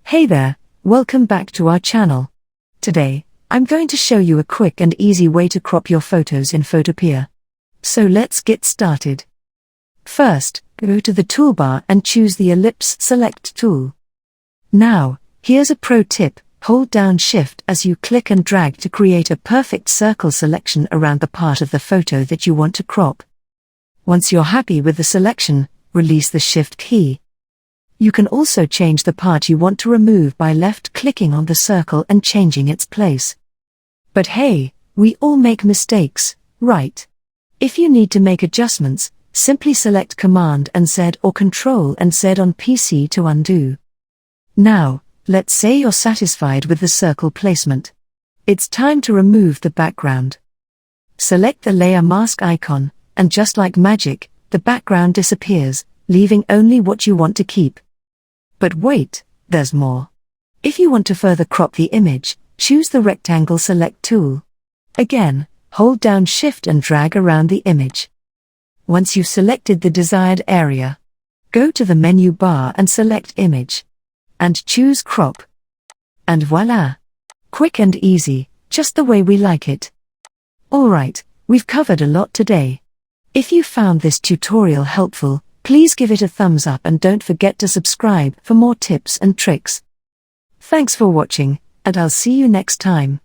Hey there, welcome back to our channel. Today, I'm going to show you a quick and easy way to crop your photos in Photopea. So let's get started. First, go to the toolbar and choose the Ellipse Select tool. Now, here's a pro tip: hold down Shift as you click and drag to create a perfect circle selection around the part of the photo that you want to crop. Once you're happy with the selection, release the Shift key. You can also change the part you want to remove by left-clicking on the circle and changing its place. But hey, we all make mistakes, right? If you need to make adjustments, simply select Command and Z or Control and Z on PC to undo. Now, let's say you're satisfied with the circle placement. It's time to remove the background. Select the layer mask icon, and just like magic, the background disappears, leaving only what you want to keep. But wait, there's more. If you want to further crop the image, choose the Rectangle Select tool. Again, hold down Shift and drag around the image. Once you've selected the desired area, go to the menu bar and select Image. And choose Crop. And voila! Quick and easy, just the way we like it. Alright, we've covered a lot today. If you found this tutorial helpful, please give it a thumbs up and don't forget to subscribe for more tips and tricks. Thanks for watching, and I'll see you next time.